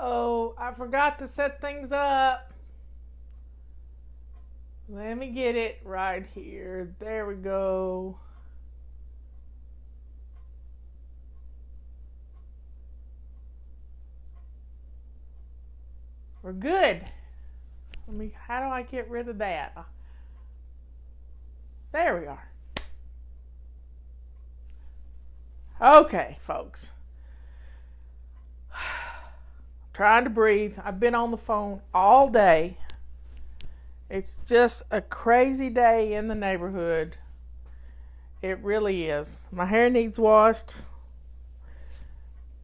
Uh-oh, I forgot to set things up. Let me get it right here. There we go. We're good. How do I get rid of that? There we are. Okay, folks. Trying to breathe. I've been on the phone all day. It's just a crazy day in the neighborhood. It really is. My hair needs washed,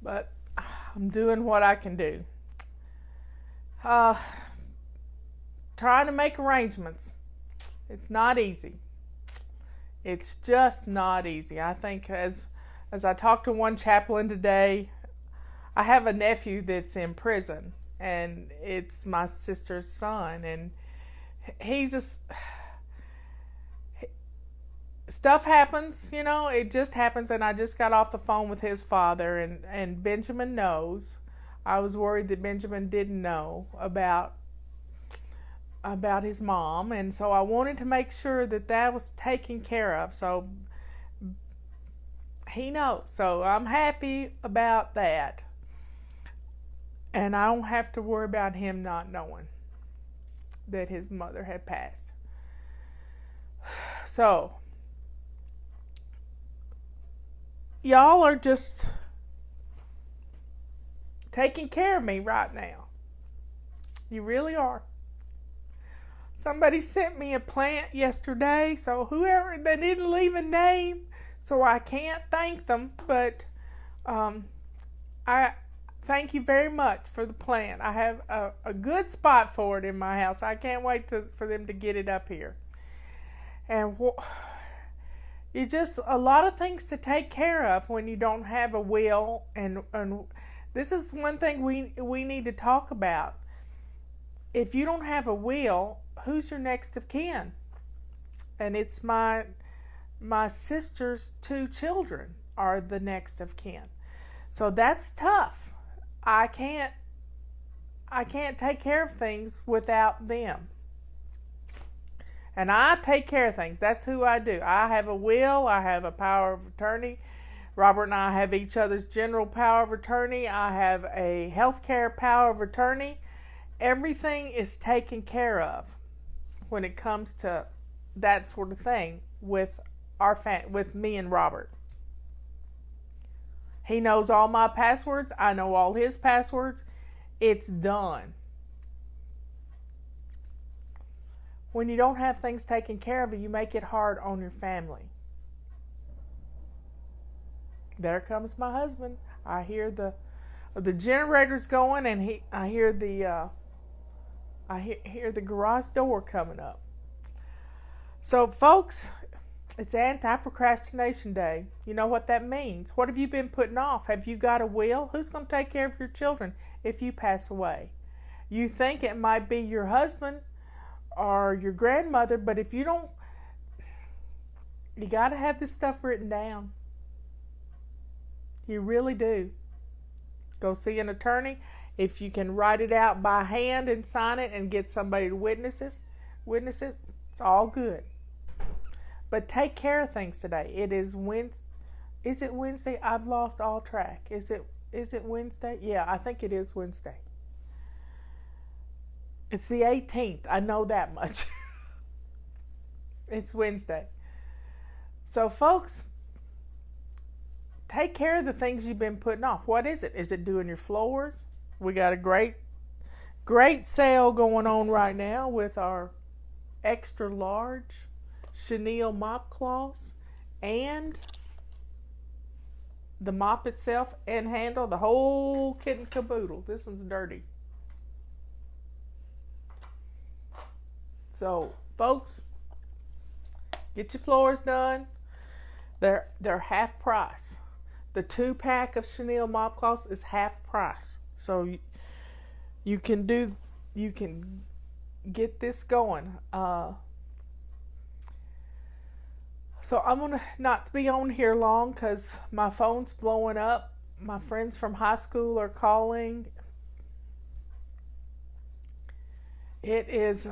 but I'm doing what I can do. Trying to make arrangements. It's not easy. It's just not easy. I think as I talked to one chaplain today, I have a nephew that's in prison, and it's my sister's son, and stuff happens, it just happens, and I just got off the phone with his father, and Benjamin knows. I was worried that Benjamin didn't know about his mom, and so I wanted to make sure that was taken care of. So he knows. So I'm happy about that. And I don't have to worry about him not knowing that his mother had passed. So, y'all are just taking care of me right now. You really are. Somebody sent me a plant yesterday, so whoever, they didn't leave a name, so I can't thank them, but I thank you very much for the plant. I have a good spot for it in my house. I can't wait for them to get it up here. And you just, a lot of things to take care of when you don't have a will, and this is one thing we need to talk about. If you don't have a will, who's your next of kin? And it's my sister's 2 children are the next of kin. So that's tough. I can't take care of things without them. And I take care of things. That's who I do. I have a will. I have a power of attorney. Robert and I have each other's general power of attorney. I have a healthcare power of attorney. Everything is taken care of when it comes to that sort of thing with with me and Robert. He knows all my passwords. I know all his passwords. It's done. When you don't have things taken care of, you make it hard on your family. There comes my husband. I hear the generator's going, and I hear the garage door coming up. So, folks, it's anti-procrastination day. You know what that means. What have you been putting off? Have you got a will? Who's going to take care of your children if you pass away? You think it might be your husband or your grandmother, but if you don't, you got to have this stuff written down. You really do. Go see an attorney. If you can write it out by hand and sign it and get somebody to witness it, it's all good. But take care of things today. It is Wednesday. Is it Wednesday? I've lost all track. Is it Wednesday? Yeah, I think it is Wednesday. It's the 18th. I know that much. It's Wednesday. So, folks, take care of the things you've been putting off. What is it? Is it doing your floors? We got a great sale going on right now with our extra large chenille mop cloths and the mop itself and handle, the whole kit and caboodle. This one's dirty. So, folks, get your floors done. They're half price. The 2-pack of chenille mop cloths is half price. So you can get this going. So I'm going to not be on here long because my phone's blowing up. My friends from high school are calling. It is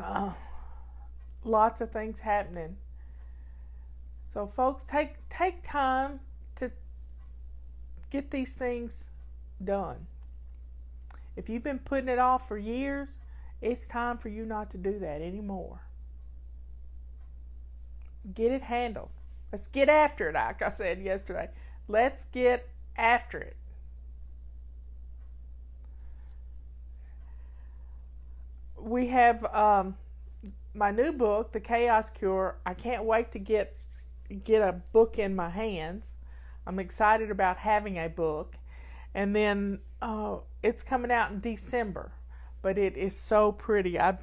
lots of things happening. So folks, take time to get these things done. If you've been putting it off for years, it's time for you not to do that anymore. Get it handled. Let's get after it, like I said yesterday. Let's get after it. We have my new book, The Chaos Cure. I can't wait to get a book in my hands. I'm excited about having a book. And then it's coming out in December. But it is so pretty. I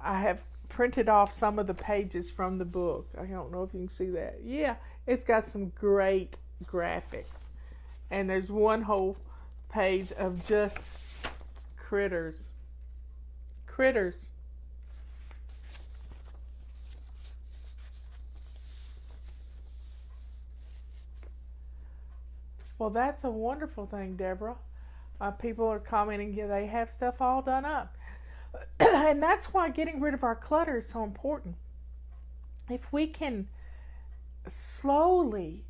have printed off some of the pages from the book. I don't know if you can see that. Yeah, it's got some great graphics. And there's one whole page of just critters. Critters. Well, that's a wonderful thing, Deborah. People are commenting, yeah, they have stuff all done up. And that's why getting rid of our clutter is so important. If we can slowly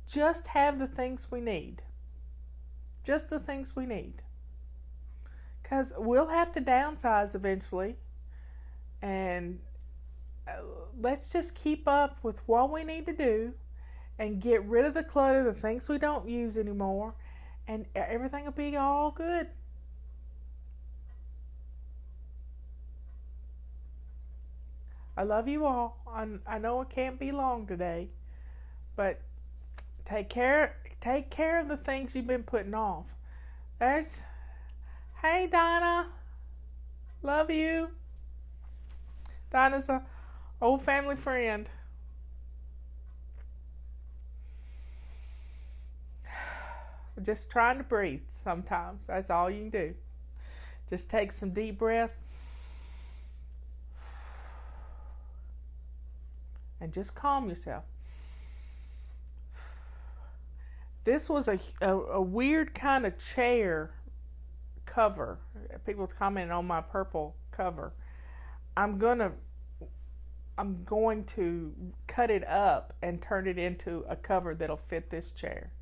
just have the things we need. Just the things we need. Because we'll have to downsize eventually. And let's just keep up with what we need to do and get rid of the clutter, the things we don't use anymore, and everything will be all good. I love you all. I know it can't be long today, but take care of the things you've been putting off. Hey Donna, love you. Donna's a old family friend. Just trying to breathe sometimes. That's all you can do. Just take some deep breaths and just calm yourself. This was a weird kind of chair cover. People commented on my purple cover. I'm going to cut it up and turn it into a cover that'll fit this chair.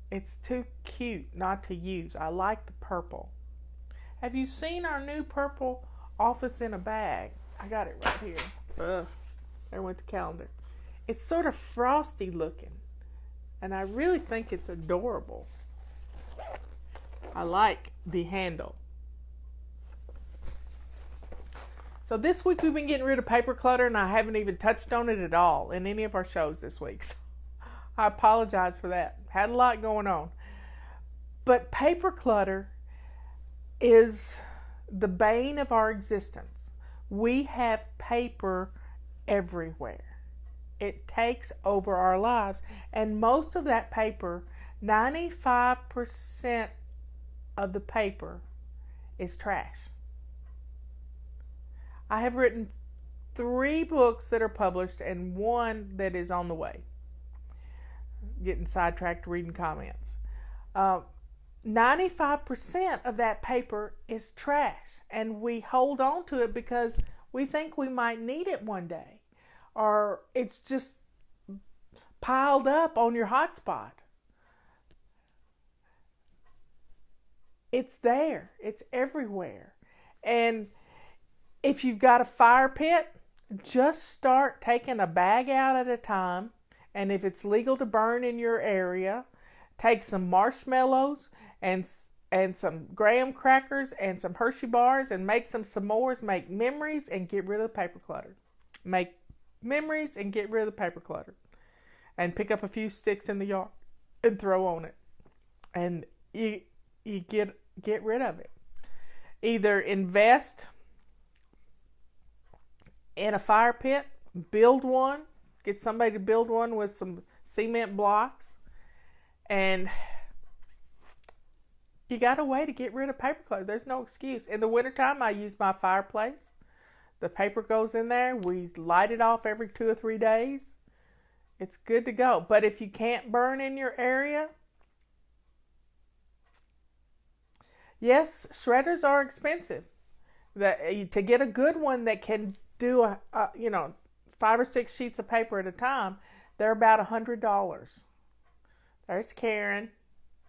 It's too cute not to use. I like the purple. Have you seen our new purple office in a bag? I got it right here. There went the calendar. It's sort of frosty looking. And I really think it's adorable. I like the handle. So this week we've been getting rid of paper clutter, and I haven't even touched on it at all in any of our shows this week. So I apologize for that. Had a lot going on. But paper clutter is the bane of our existence. We have paper everywhere. It takes over our lives. And most of that paper, 95% of the paper is trash. I have written 3 books that are published and 1 that is on the way. Getting sidetracked reading comments. 95% of that paper is trash, and we hold on to it because we think we might need it one day, or it's just piled up on your hotspot. It's there. It's everywhere. And if you've got a fire pit, just start taking a bag out at a time. And if it's legal to burn in your area, take some marshmallows and some graham crackers and some Hershey bars and make some s'mores, make memories, and get rid of the paper clutter. Make memories and get rid of the paper clutter. And pick up a few sticks in the yard and throw on it. And you get rid of it. Either invest in a fire pit, build one, get somebody to build one with some cement blocks, and you got a way to get rid of paper clutter. There's no excuse. In the wintertime, I use my fireplace. The paper goes in there. We light it off every 2 or 3 days. It's good to go. But if you can't burn in your area, yes, shredders are expensive. To get a good one that can do 5 or 6 sheets of paper at a time, they're about $100. There's Karen.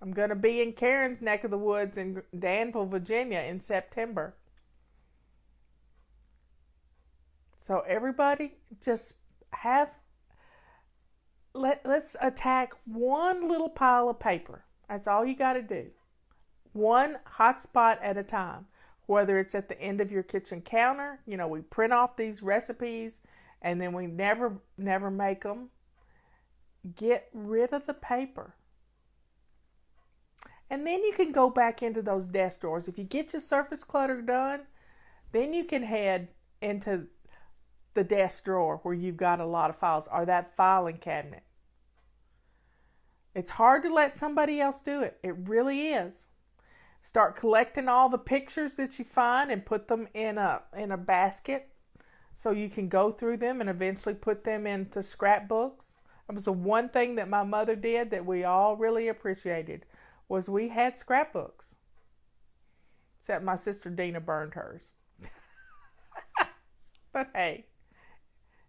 I'm going to be in Karen's neck of the woods in Danville, Virginia in September. So everybody just let's attack one little pile of paper. That's all you got to do. One hot spot at a time. Whether it's at the end of your kitchen counter, we print off these recipes and then we never make them. Get rid of the paper. And then you can go back into those desk drawers. If you get your surface clutter done, then you can head into the desk drawer where you've got a lot of files, or that filing cabinet. It's hard to let somebody else do it. It really is. Start collecting all the pictures that you find and put them in a basket so you can go through them and eventually put them into scrapbooks. It was the one thing that my mother did that we all really appreciated, was we had scrapbooks. Except my sister Dina burned hers. But hey,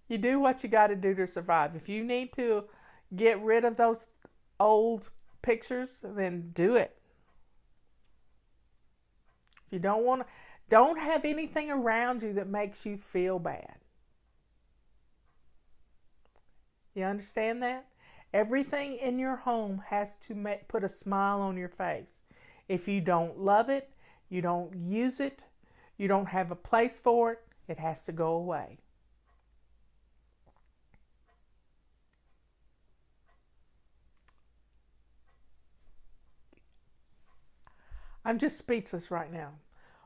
you do what you got to do to survive. If you need to get rid of those old pictures, then do it. If you don't have anything around you that makes you feel bad. You understand that? Everything in your home has to put a smile on your face. If you don't love it, you don't use it, you don't have a place for it, it has to go away. I'm just speechless right now.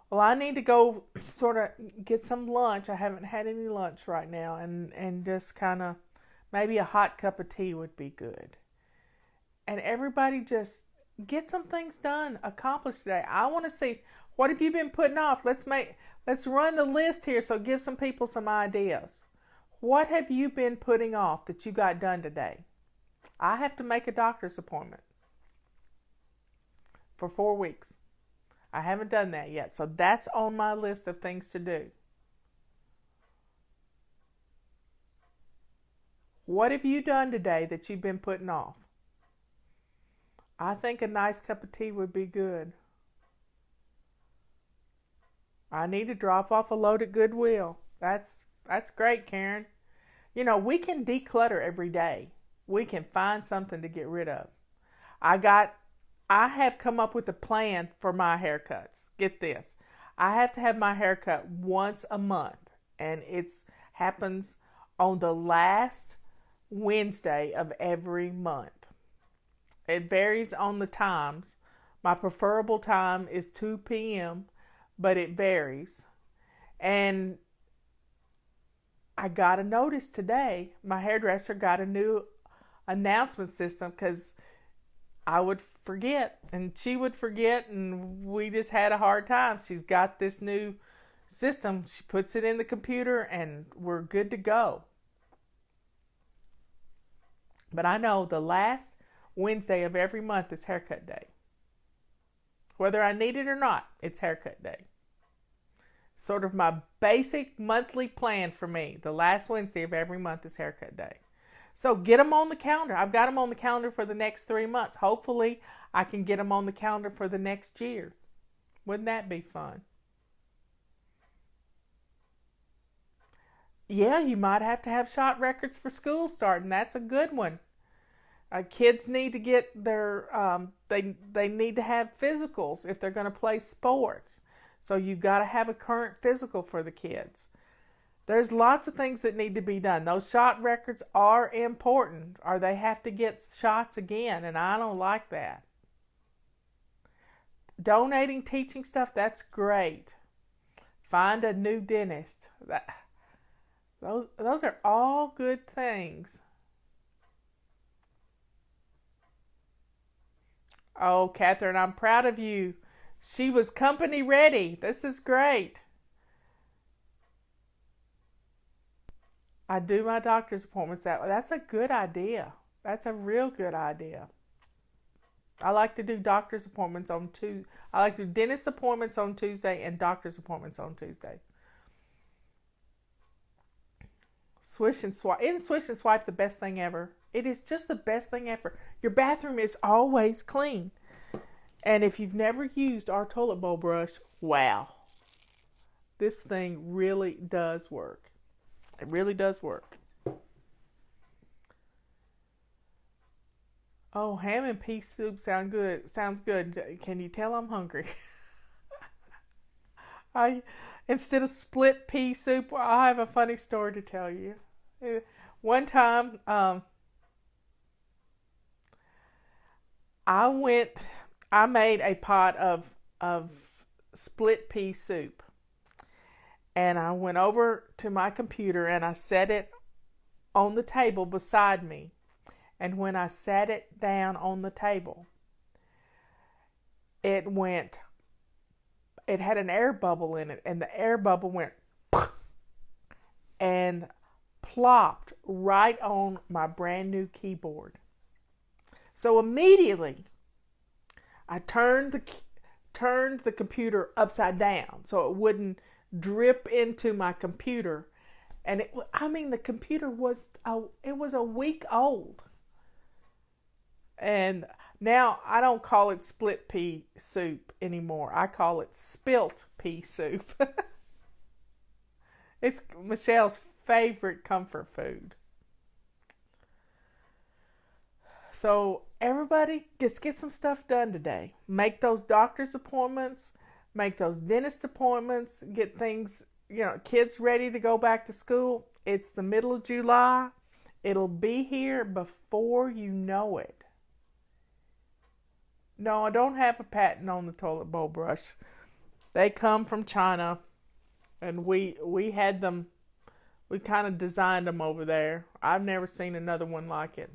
Well, I need to go sort of get some lunch. I haven't had any lunch right now, and just kind of maybe a hot cup of tea would be good. And everybody just get some things done, accomplished today. I want to see, what have you been putting off? Let's run the list here, so give some people some ideas. What have you been putting off that you got done today? I have to make a doctor's appointment for 4 weeks. I haven't done that yet, so that's on my list of things to do. What have you done today that you've been putting off? I think a nice cup of tea would be good. I need to drop off a load at Goodwill. That's great, Karen. We can declutter every day. We can find something to get rid of. I have come up with a plan for my haircuts. Get this. I have to have my haircut once a month, and it happens on the last Wednesday of every month. It varies on the times. My preferable time is 2 p.m., but it varies. And I got a notice today. My hairdresser got a new announcement system, because I would forget and she would forget, and we just had a hard time. She's got this new system. She puts it in the computer and we're good to go. But I know the last Wednesday of every month is haircut day. Whether I need it or not, it's haircut day. Sort of my basic monthly plan for me. The last Wednesday of every month is haircut day. So get them on the calendar. I've got them on the calendar for the next 3 months. Hopefully, I can get them on the calendar for the next year. Wouldn't that be fun? Yeah, you might have to have shot records for school starting. That's a good one. Kids need to get their, they need to have physicals if they're going to play sports. So you've got to have a current physical for the kids. There's lots of things that need to be done. Those shot records are important, or they have to get shots again, and I don't like that. Donating teaching stuff, that's great. Find a new dentist. Those are all good things. Oh, Catherine, I'm proud of you. She was company ready. This is great. I do my doctor's appointments that way. That's a good idea. That's a real good idea. I like to do doctor's appointments on Tuesday. I like to do dentist appointments on Tuesday and doctor's appointments on Tuesday. Swish and swipe. Isn't Swish and Swipe the best thing ever? It is just the best thing ever. Your bathroom is always clean. And if you've never used our toilet bowl brush, wow. This thing really does work. It really does work. Oh, ham and pea soup sounds good. Can you tell I'm hungry? Instead of split pea soup, I have a funny story to tell you. One time, I made a pot of split pea soup, and I went over to my computer and I set it on the table beside me. And when I sat it down on the table, it had an air bubble in it, and the air bubble went and plopped right on my brand new keyboard. So immediately, I turned the computer upside down so it wouldn't drip into my computer. And the computer was a week old. And now I don't call it split pea soup anymore. I call it spilt pea soup. It's Michelle's favorite comfort food. So everybody, just get some stuff done today. Make those doctor's appointments. Make those dentist appointments. Get things, kids ready to go back to school. It's the middle of July. It'll be here before you know it. No, I don't have a patent on the toilet bowl brush. They come from China, and we had them. We kind of designed them over there. I've never seen another one like it.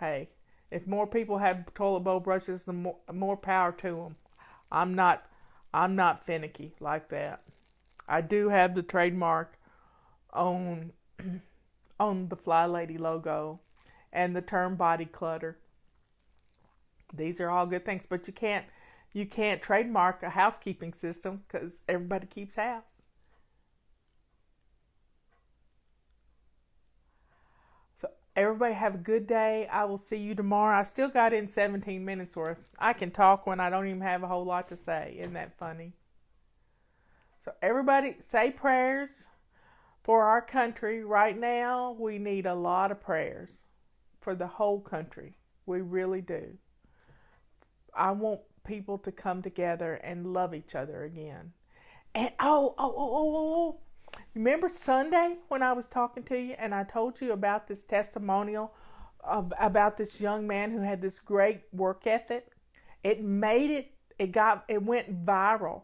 Hey, if more people have toilet bowl brushes, the more power to them. I'm not finicky like that. I do have the trademark on the Fly Lady logo and the term body clutter. These are all good things, but you can't trademark a housekeeping system because everybody keeps house. So everybody have a good day. I will see you tomorrow. I still got in 17 minutes worth. I can talk when I don't even have a whole lot to say. Isn't that funny? So everybody say prayers for our country. Right now, we need a lot of prayers for the whole country. We really do. I want people to come together and love each other again. And remember Sunday when I was talking to you and I told you about this testimonial about this young man who had this great work ethic? It went viral.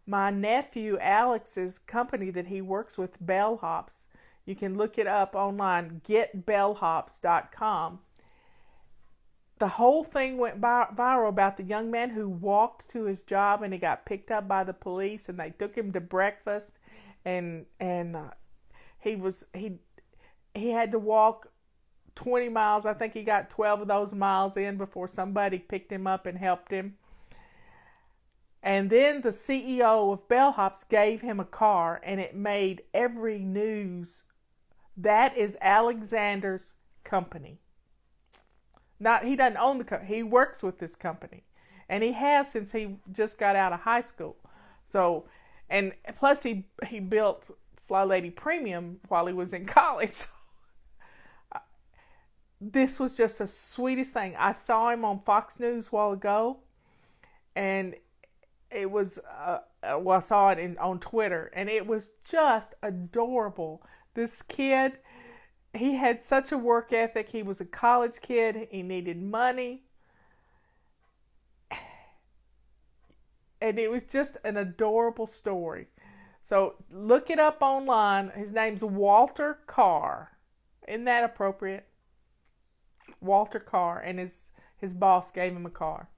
My nephew Alex's company that he works with, Bellhops, you can look it up online, getbellhops.com. The whole thing went viral about the young man who walked to his job and he got picked up by the police and they took him to breakfast and he had to walk 20 miles. I think he got 12 of those miles in before somebody picked him up and helped him. And then the CEO of Bellhops gave him a car and it made every news. That is Alexander's company. He doesn't own the company. He works with this company. And he has since he just got out of high school. So, and plus he built Fly Lady Premium while he was in college. So, this was just the sweetest thing. I saw him on Fox News a while ago. And it was, I saw it on Twitter. And it was just adorable. This kid, he had such a work ethic. He was a college kid. He needed money. And it was just an adorable story. So look it up online. His name's Walter Carr. Isn't that appropriate? Walter Carr. And his boss gave him a car.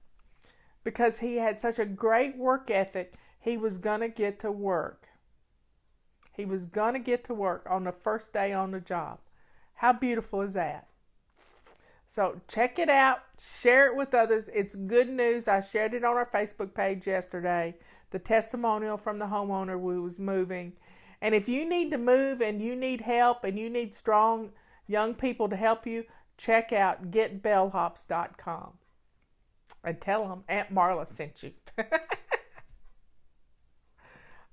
Because he had such a great work ethic, he was going to get to work. He was going to get to work on the first day on the job. How beautiful is that? So check it out, share it with others. It's good news. I shared it on our Facebook page yesterday. The testimonial from the homeowner who was moving. And if you need to move and you need help and you need strong young people to help you, check out getbellhops.com and tell them Aunt Marla sent you.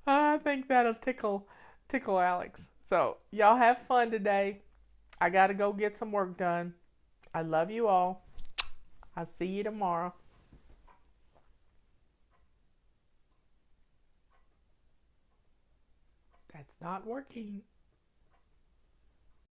I think that'll tickle Alex. So y'all have fun today. I got to go get some work done. I love you all. I'll see you tomorrow. That's not working.